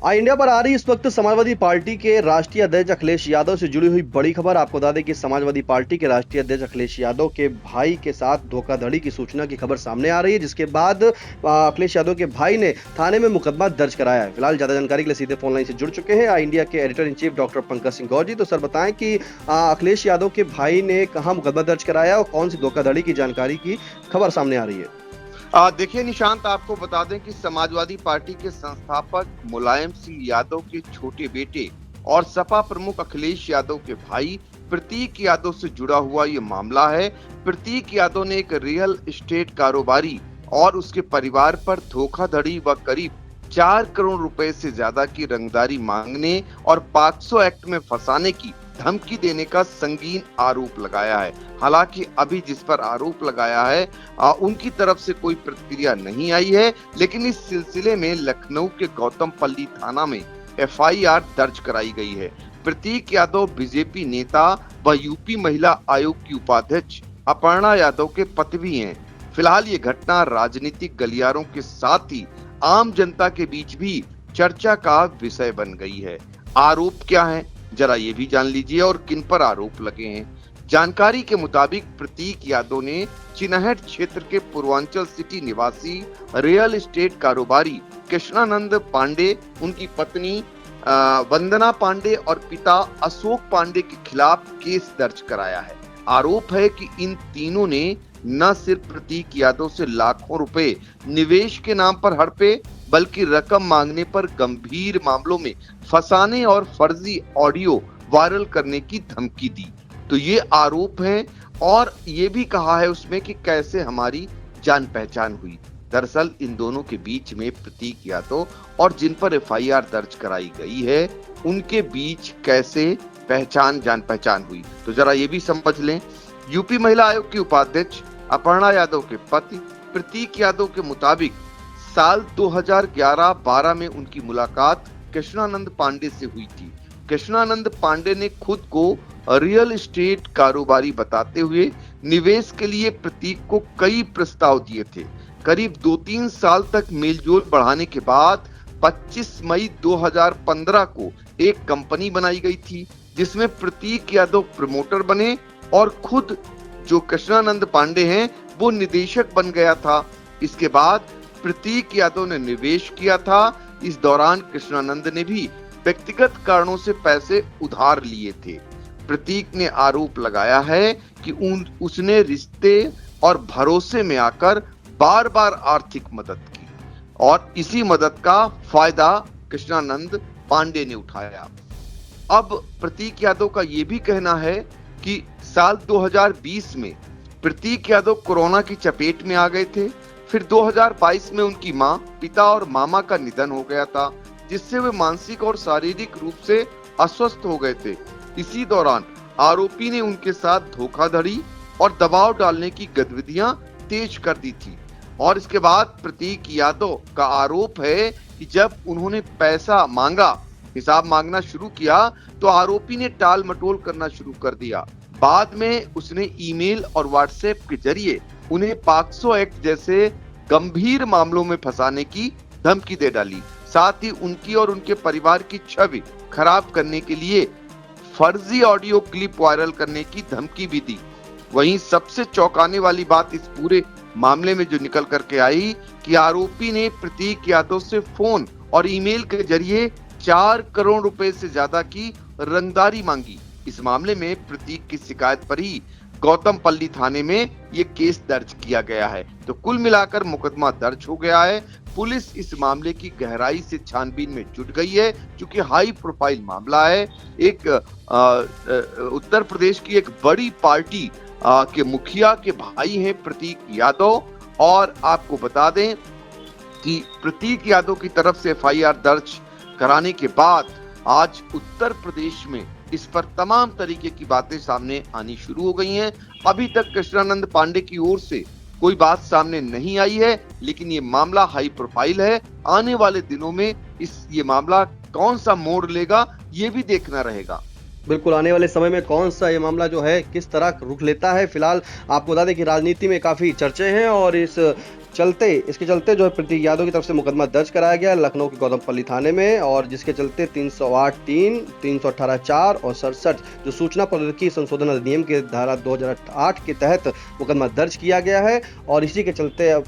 India पर आ रही इस वक्त समाजवादी पार्टी के राष्ट्रीय अध्यक्ष अखिलेश यादव से जुड़ी हुई बड़ी खबर। आपको बता दें कि समाजवादी पार्टी के राष्ट्रीय अध्यक्ष अखिलेश यादव के भाई के साथ धोखाधड़ी की सूचना की खबर सामने आ रही है, जिसके बाद अखिलेश यादव के भाई ने थाने में मुकदमा दर्ज कराया है। फिलहाल ज्यादा जानकारी के लिए सीधे फोन लाइन से जुड़ चुके हैं इंडिया के editor in chief doctor Pankaj Singh Gaur ji. तो सर बताएं कि अखिलेश यादव के भाई ने कहां मुकदमा दर्ज कराया और कौन सी धोखाधड़ी की जानकारी की खबर सामने आ रही है। देखिए निशांत, आपको बता दें कि समाजवादी पार्टी के संस्थापक मुलायम सिंह यादव के छोटे बेटे और सपा प्रमुख अखिलेश यादव के भाई प्रतीक यादव से जुड़ा हुआ ये मामला है। प्रतीक यादव ने एक रियल एस्टेट कारोबारी और उसके परिवार पर धोखाधड़ी व करीब 4 करोड़ रुपए से ज्यादा की रंगदारी मांगने और पॉक्सो एक्ट में फंसाने की धमकी देने का संगीन आरोप लगाया है। हालांकि अभी जिस पर आरोप लगाया है उनकी तरफ से कोई प्रतिक्रिया नहीं आई है, लेकिन इस सिलसिले में लखनऊ के गौतमपल्ली थाना में एफआईआर दर्ज कराई गई है। प्रतीक यादव बीजेपी नेता व यूपी महिला आयोग की उपाध्यक्ष अपर्णा यादव के पति भी हैं। फिलहाल ये घटना राजनीतिक गलियारों के साथ ही आम जनता के बीच भी चर्चा का विषय बन गई है। आरोप क्या है, जरा ये भी जान लीजिए और किन पर आरोप लगे हैं। जानकारी के मुताबिक प्रतीक यादव ने चिनहट क्षेत्र के पूर्वांचल सिटी निवासी रियल एस्टेट कारोबारी कृष्णानंद पांडे, उनकी पत्नी वंदना पांडे और पिता अशोक पांडे के खिलाफ केस दर्ज कराया है। आरोप है कि इन तीनों ने न सिर्फ प्रतीक यादव से लाखों रुपए निवेश के नाम पर हड़पे, बल्कि रकम मांगने पर गंभीर मामलों में फंसाने और फर्जी ऑडियो वायरल करने की धमकी दी। तो ये आरोप हैं और ये भी कहा है उसमें कि कैसे हमारी जान पहचान हुई। दरअसल इन दोनों के बीच में प्रतीक यादव और जिन पर एफआईआर दर्ज कराई गई है उनके बीच कैसे जान पहचान हुई, तो जरा ये भी समझ लें। यूपी महिला आयोग की उपाध्यक्ष अपर्णा यादव के पति प्रतीक यादव के मुताबिक साल 2011-12 में उनकी मुलाकात कृष्णानंद पांडे से हुई थी। कृष्णानंद पांडे ने खुद को रियल एस्टेट कारोबारी बताते हुए निवेश के लिए प्रतीक को कई प्रस्ताव दिए थे। करीब 2-3 साल तक मेलजोल बढ़ाने के बाद 25 मई 2015 को एक कंपनी बनाई गई थी, जिसमें प्रतीक यादव प्रमोटर बने और खुद जो कृष्णानंद पांडे हैं वो निदेशक बन गया था। इसके बाद प्रतीक यादव ने निवेश किया था। इस दौरान कृष्णानंद ने भी व्यक्तिगत कारणों से पैसे उधार लिए थे। प्रतीक ने आरोप लगाया है कि उसने रिश्ते और भरोसे में आकर बार बार आर्थिक मदद की और इसी मदद का फायदा कृष्णानंद पांडे ने उठाया। अब प्रतीक यादव का ये भी कहना है कि साल 2020 में प्रतीक यादव कोरोना की चपेट में आ गए थे। फिर 2022 में उनकी मां, पिता और मामा का निधन हो गया था, जिससे वे मानसिक और शारीरिक रूप से अस्वस्थ हो गए थे। इसी दौरान आरोपी ने उनके साथ धोखाधड़ी और दबाव डालने की गतिविधियां तेज कर दी थी। और इसके बाद प्रतीक यादव का आरोप है कि जब उन्होंने पैसा मांगा, हिसाब मांगना शुरू किया, तो आरोपी ने टाल मटोल करना शुरू कर दिया। बाद में उसने ईमेल और व्हाट्सएप के जरिए उन्हें पॉक्सो एक्ट जैसे गंभीर मामलों में फंसाने की धमकी दे डाली। साथ ही उनकी और उनके परिवार की छवि खराब करने के लिए फर्जी ऑडियो क्लिप वायरल करने की धमकी भी दी। वहीं सबसे चौंकाने वाली बात इस पूरे मामले में जो निकल करके आई कि आरोपी ने प्रतीक यादव से फोन और ईमेल के जरिए 4 करोड़ रुपए से ज्यादा की रंगदारी मांगी। इस मामले में प्रतीक की शिकायत पर ही गौतमपल्ली थाने में ये केस दर्ज किया गया है। तो कुल मिलाकर मुकदमा दर्ज हो गया है। पुलिस इस मामले की गहराई से छानबीन में जुट गई है, क्योंकि हाई प्रोफाइल मामला है। एक उत्तर प्रदेश की एक बड़ी पार्टी के मुखिया के भाई हैं प्रतीक यादव, और आपको बता दें कि प्रतीक यादव की तरफ से एफआईआर दर्ज कराने के बाद आज उत्तर प्रदेश में इस पर तमाम तरीके की बातें सामने आनी शुरू हो गई हैं। अभी तक कृष्णानंद पांडे की ओर से कोई बात सामने नहीं आई है, लेकिन ये मामला हाई प्रोफाइल है। आने वाले दिनों में ये मामला कौन सा मोड़ लेगा, ये भी देखना रहेगा। बिल्कुल, आने वाले समय में कौन सा ये मामला जो है किस तरह रुख लेता है। फिलहाल आपको बता दें कि राजनीति में काफी चर्चे हैं और इस चलते इसके चलते जो है प्रतीक यादव की तरफ से मुकदमा दर्ज कराया गया लखनऊ के गौतमपल्ली थाने में, और जिसके चलते 308(3), 318(4) और 67 जो सूचना प्रौद्योगिकी संशोधन अधिनियम के धारा 2008 के तहत मुकदमा दर्ज किया गया है। और इसी के चलते अब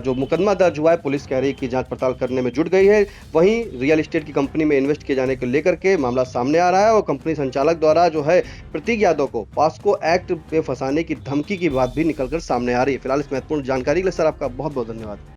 जो मुकदमा दर्ज हुआ है, पुलिस कह रही है कि जांच पड़ताल करने में जुट गई है। वहीं रियल एस्टेट की कंपनी में इन्वेस्ट किए जाने को लेकर के मामला सामने आ रहा है और कंपनी संचालक द्वारा जो है प्रतीक यादव को पॉस्को एक्ट पे फंसाने की धमकी की बात भी निकलकर सामने आ रही है। फिलहाल इस महत्वपूर्ण जानकारी के लिए सर आपका बहुत बहुत धन्यवाद।